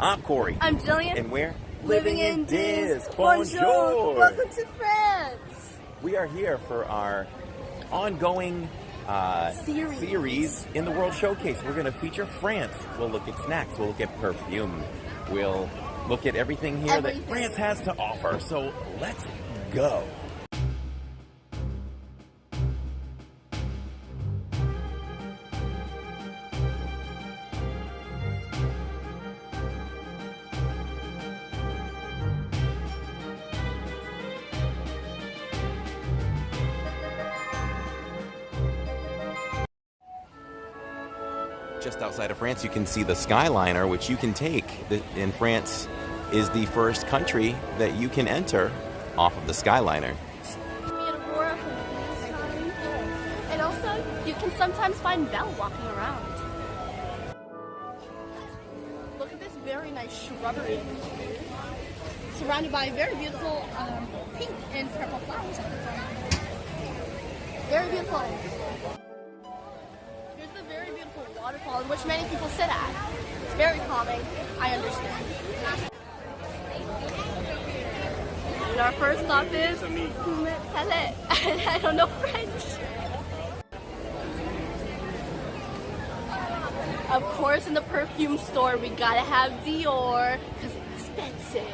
I'm Cory. I'm Jillian. And we're living in Diz. Bonjour. Welcome to France. We are here for our ongoing series in the World Showcase. We're going to feature France. We'll look at snacks. We'll look at perfume. We'll look at everything here that France has to offer. So let's go. Just outside of France, you can see the Skyliner, which you can take. In France is the first country that you can enter off of the Skyliner. And also, you can sometimes find Belle walking around. Look at this very nice shrubbery, surrounded by very beautiful pink and purple flowers. Very beautiful. Waterfall, in which many people sit at. It's very calming. I understand. And our first stop is Palais. I don't know French. Of course, in the perfume store, we gotta have Dior because it's expensive.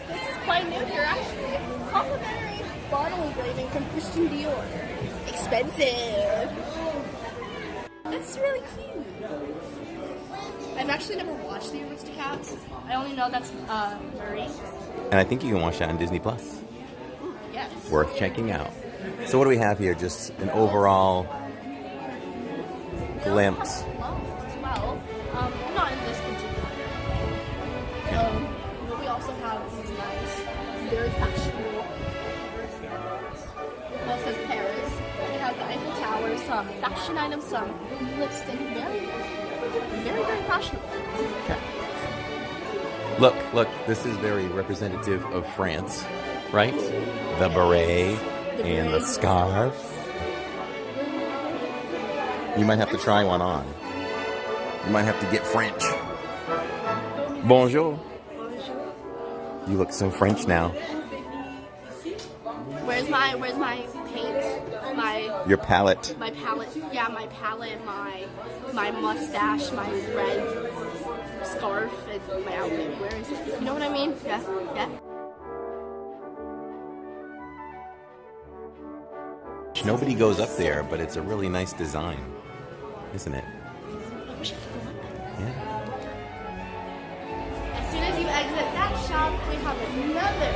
This is quite new here, actually. Complimentary bottle engraving from Christian Dior. Expensive. That's really cute. I've actually never watched the Aristocats. I only know that's Marie. And I think you can watch that on Disney Plus. Yes. Worth checking out. So what do we have here? Just an overall glimpse. As well. Not in this particular. But we also have these nice, very fashionable. Well, it says Paris. It has the Eiffel Tower, some fashion items, some lipstick. Very, very fashionable. Okay. Look, this is very representative of France, right? The beret and the scarf. You might have to try one on. You might have to get French. Bonjour. You look so French now. Where's my paint? Your palette. My palette. Yeah, my palette, my mustache, my red scarf, and my outfit. Where is it? You know what I mean? Yeah. Nobody goes up there, but it's a really nice design, isn't it? Yeah. As soon as you exit that shop, we have another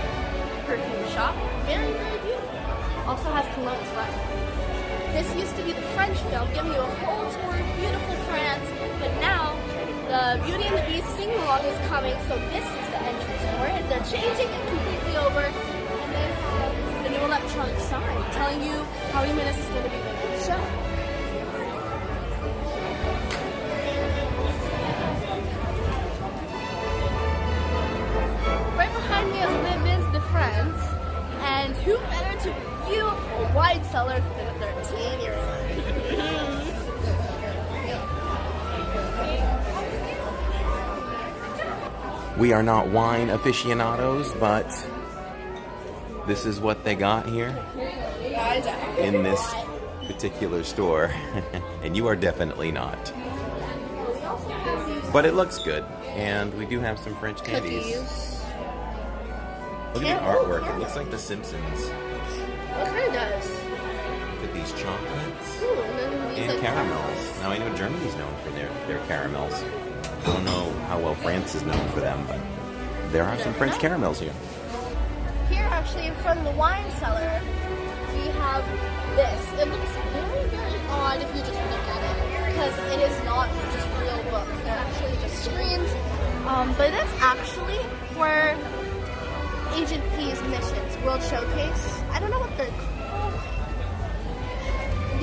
perfume shop. Very, very beautiful. Also has cologne as well. This used to be the French film, giving you a whole tour of beautiful France, but now the Beauty and the Beast sing-along is coming, so this is the entrance for it. They're changing it completely over, and they have the new electronic sign telling you how many minutes it's going to be in the show. Right behind me is Les Vins de France, and who better to view a wine cellar than a 13-year-old? We are not wine aficionados, but this is what they got here in this particular store. And you are definitely not. But it looks good, and we do have some French candies. Look at the artwork. It looks like The Simpsons. It kind of does. Look at these chocolates. Ooh, and then and caramels. Now I know Germany's known for their caramels. I don't know how well France is known for them, but there are some French caramels here. Here, actually, in front of the wine cellar, we have this. It looks very, very odd if you just look at it, because it is not just real books. They're actually just screens. But that's actually for Agent P's missions, World Showcase. I don't know what they're called.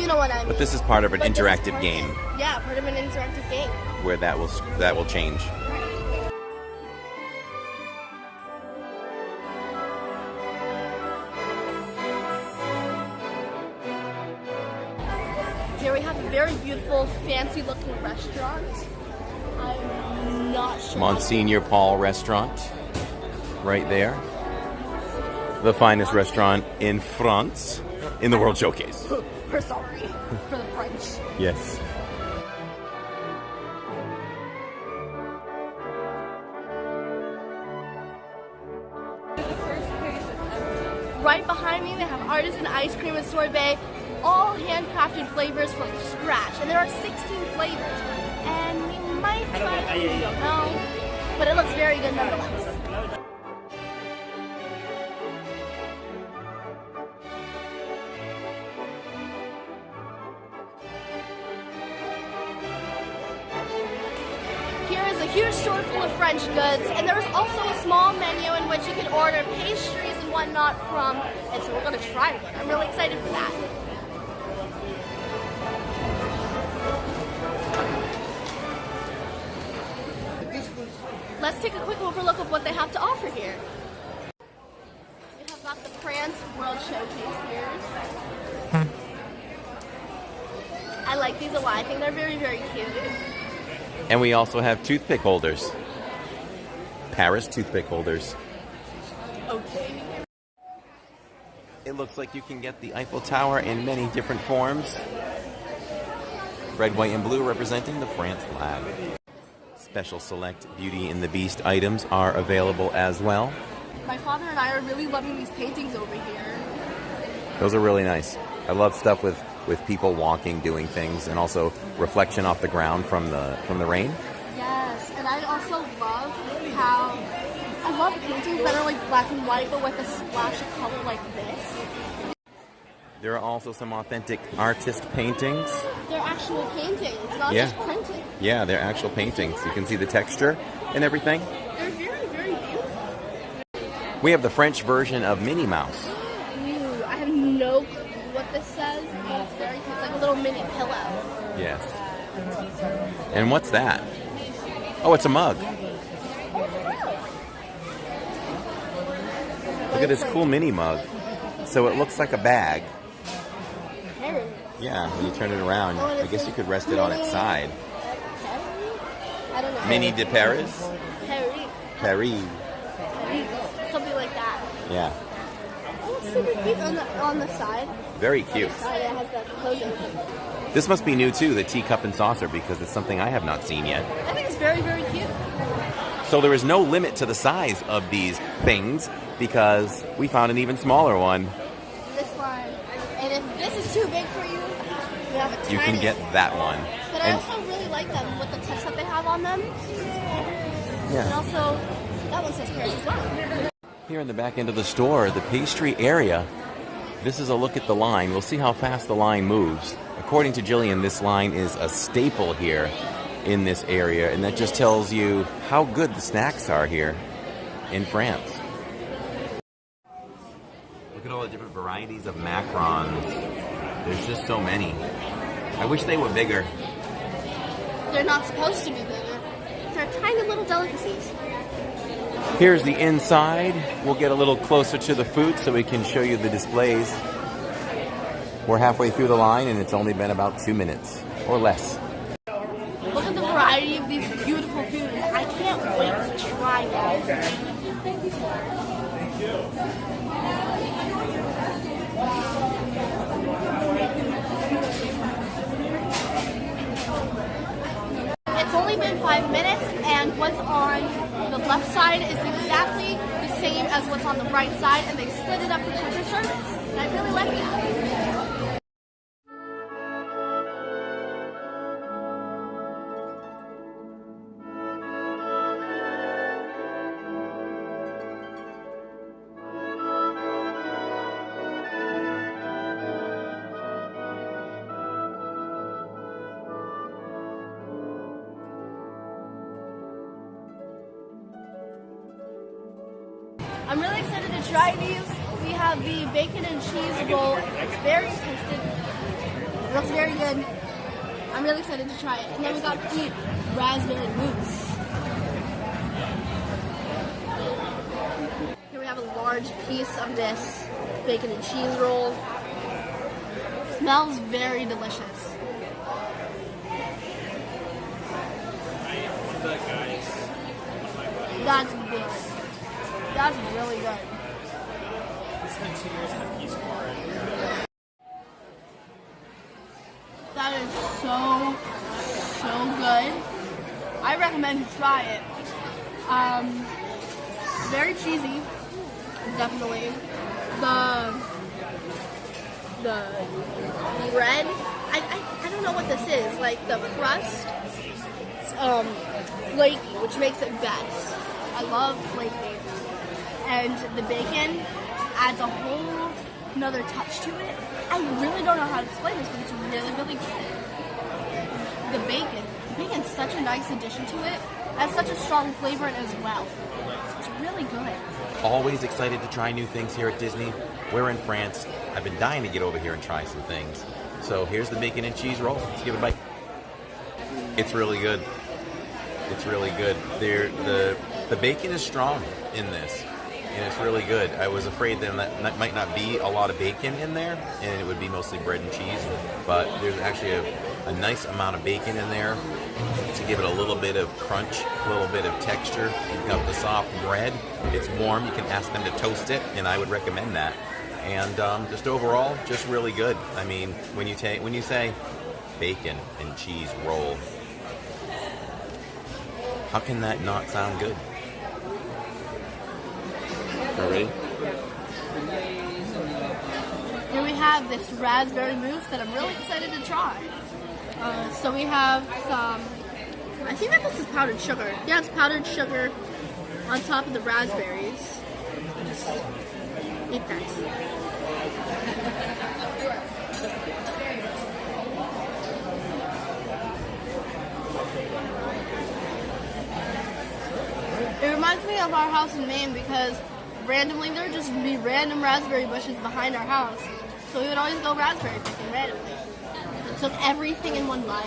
You know what I mean. But this is part of an interactive game. Yeah, part of an interactive game. Where that will change. Here we have a very beautiful, fancy-looking restaurant. I'm not sure. Monsignor Paul Restaurant, right there. The finest restaurant in France in the World Showcase. We're sorry for the French. Yes. Right behind me, they have artisan ice cream and sorbet, all handcrafted flavors from scratch. And there are 16 flavors. And we might try it, we don't know. But it looks very good nonetheless. Here is a huge store full of French goods, and there is also a small menu in which you can order pastries and whatnot from, and so we're going to try one. I'm really excited for that. Let's take a quick overlook of what they have to offer here. We have got the France World Showcase here. I like these a lot. I think they're very, very cute. And we also have toothpick holders. Paris toothpick holders. Okay. It looks like you can get the Eiffel Tower in many different forms. Red, white, and blue representing the France flag. Special select Beauty and the Beast items are available as well. My father and I are really loving these paintings over here. Those are really nice. I love stuff with people walking, doing things, and also reflection off the ground from the rain. Yes, and I also love how I love paintings that are like black and white but with a splash of color like this. There are also some authentic artist paintings. They're actual paintings, not just printed. Yeah, they're actual paintings. You can see the texture and everything. They're very, very beautiful. We have the French version of Minnie Mouse. Ooh, I have no clue what this says, but it's very cute. It's like a little mini pillow. Yes. And what's that? Oh, it's a mug. Look at this cool mini mug. So it looks like a bag. Yeah, when you turn it around, I guess you could rest it on its side. I don't know. Mini de Paris? Paris. Something like that. Yeah. Oh, it's super cute on the side. Very cute. On the side, it has the close open. This must be new too, the teacup and saucer, because it's something I have not seen yet. I think it's very, very cute. So there is no limit to the size of these things, because we found an even smaller one. This one. And if this is too big for you, we have a tiny. You can get that one. But I also really like them with the touch that they have on them. Yeah. And also, that one says Paris as well. Here in the back end of the store, the pastry area, this is a look at the line. We'll see how fast the line moves. According to Jillian, this line is a staple here in this area, and that just tells you how good the snacks are here in France. Look at all the different varieties of macarons. There's just so many. I wish they were bigger. They're not supposed to be bigger. They're tiny little delicacies. Here's the inside. We'll get a little closer to the food so we can show you the displays. We're halfway through the line and it's only been about 2 minutes or less. Look at the variety of these beautiful foods. I can't wait to try them. Thank you, sir. It's only been 5 minutes, and what's on the left side is exactly the same as what's on the right side, and they split it up for quicker service. And I really like that. I'm really excited to try these. We have the bacon and cheese roll. It's very tasty. It looks very good. I'm really excited to try it. And then we got the raspberry mousse. Here we have a large piece of this bacon and cheese roll. Smells very delicious. That's good. That's really good. That is so good. I recommend you try it. Very cheesy, definitely. The bread, I don't know what this is. Like the crust, flaky, which makes it best. I love flaky. And the bacon adds a whole another touch to it. I really don't know how to explain this, but it's really, really good. The bacon's such a nice addition to it. It has such a strong flavor as well. It's really good. Always excited to try new things here at Disney. We're in France. I've been dying to get over here and try some things. So here's the bacon and cheese roll. Let's give it a bite. It's really good. It's really good. The bacon is strong in this, and it's really good. I was afraid that might not be a lot of bacon in there, and it would be mostly bread and cheese, but there's actually a nice amount of bacon in there to give it a little bit of crunch, a little bit of texture. You've got the soft bread. It's warm. You can ask them to toast it, and I would recommend that. And just overall, just really good. I mean, when you say bacon and cheese roll, how can that not sound good? Ready? Here we have this raspberry mousse that I'm really excited to try. So we have some, I think that this is powdered sugar. Yeah, it's powdered sugar on top of the raspberries. Just eat that. It reminds me of our house in Maine because randomly there would just be random raspberry bushes behind our house. So we would always go raspberry picking randomly. It took everything in one bite.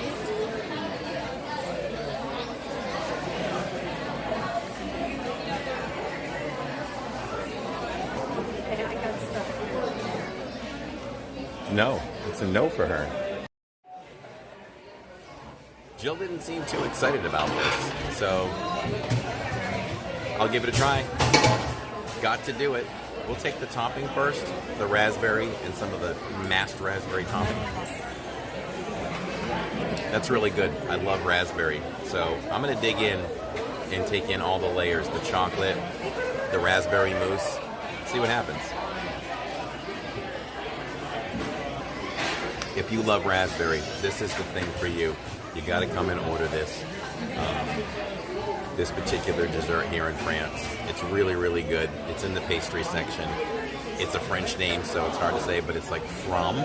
No, it's a no for her. Jill didn't seem too excited about this, so I'll give it a try. Got to do it. We'll take the topping first, the raspberry and some of the mashed raspberry topping. That's really good. I love raspberry. So I'm going to dig in and take in all the layers, the chocolate, the raspberry mousse, see what happens. If you love raspberry, this is the thing for you. You got to come and order this. This particular dessert here in France. It's really, really good. It's in the pastry section. It's a French name, so it's hard to say, but it's like from,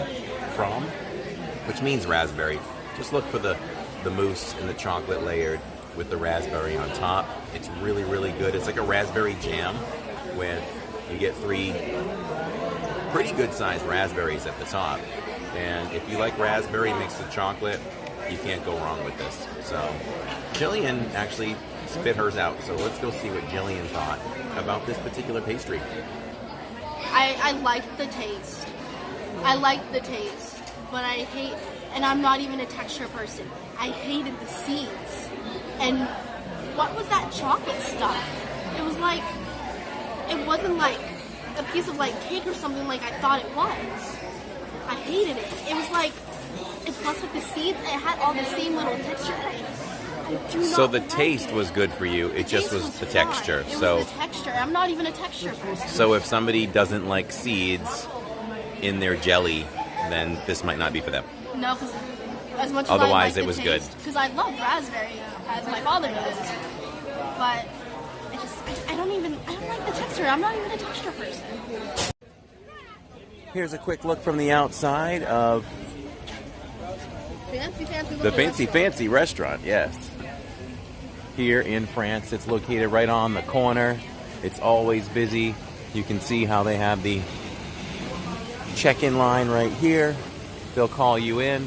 which means raspberry. Just look for the mousse and the chocolate layered with the raspberry on top. It's really, really good. It's like a raspberry jam with, you get 3 pretty good sized raspberries at the top. And if you like raspberry mixed with chocolate, you can't go wrong with this. So Jillian actually spit hers out. So let's go see what Jillian thought about this particular pastry. I like the taste. I like the taste, but I hate, and I'm not even a texture person. I hated the seeds. And what was that chocolate stuff? It was like, it wasn't like a piece of like cake or something like I thought it was. I hated it. It was like, plus with the seeds, it had all the same little texture. So the taste was good for you. It just was the texture. It was the texture. I'm not even a texture person. So if somebody doesn't like seeds in their jelly, then this might not be for them. No, because as much as otherwise I like it was taste, good. Because I love raspberry, as my father does. But I don't like the texture. I'm not even a texture person. Here's a quick look from the outside of the fancy restaurant, yes. Here in France, it's located right on the corner. It's always busy. You can see how they have the check-in line right here. They'll call you in,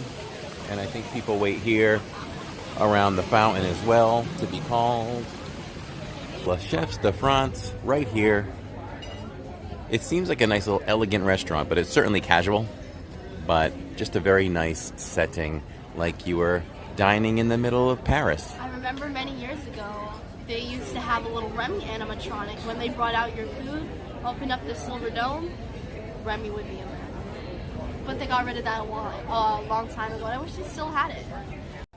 and I think people wait here around the fountain as well to be called. La Chefs de France, right here. It seems like a nice little elegant restaurant, but it's certainly casual. But just a very nice setting, like you were dining in the middle of Paris. I remember many years ago, they used to have a little Remy animatronic. When they brought out your food, opened up the silver dome, Remy would be in there. But they got rid of that a long time ago, and I wish they still had it.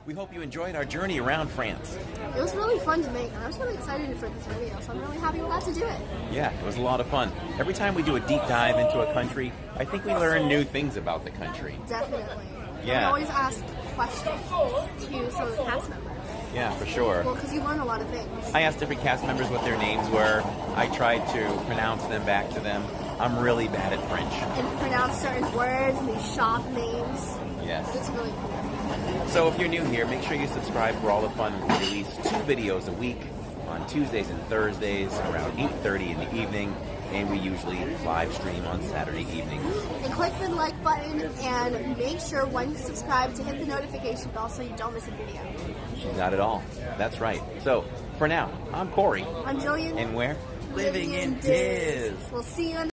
We hope you enjoyed our journey around France. It was really fun to make, and I was really excited for this video, so I'm really happy we got to do it. Yeah, it was a lot of fun. Every time we do a deep dive into a country, I think we learn new things about the country. Definitely. Yeah. We always ask questions to some of the cast members. Yeah, for sure. Well, because you learn a lot of things. I asked different cast members what their names were. I tried to pronounce them back to them. I'm really bad at French. And pronounce certain words and these shop names. Yes. It's really cool. So if you're new here, make sure you subscribe for all the fun. We release 2 videos a week on Tuesdays and Thursdays around 8:30 in the evening, and we usually live stream on Saturday evenings. And click the like button and make sure when you subscribe to hit the notification bell so you don't miss a video. You got it all. That's right. So for now, I'm Cory. I'm Jillian. And we're living in Diz. We'll see you in the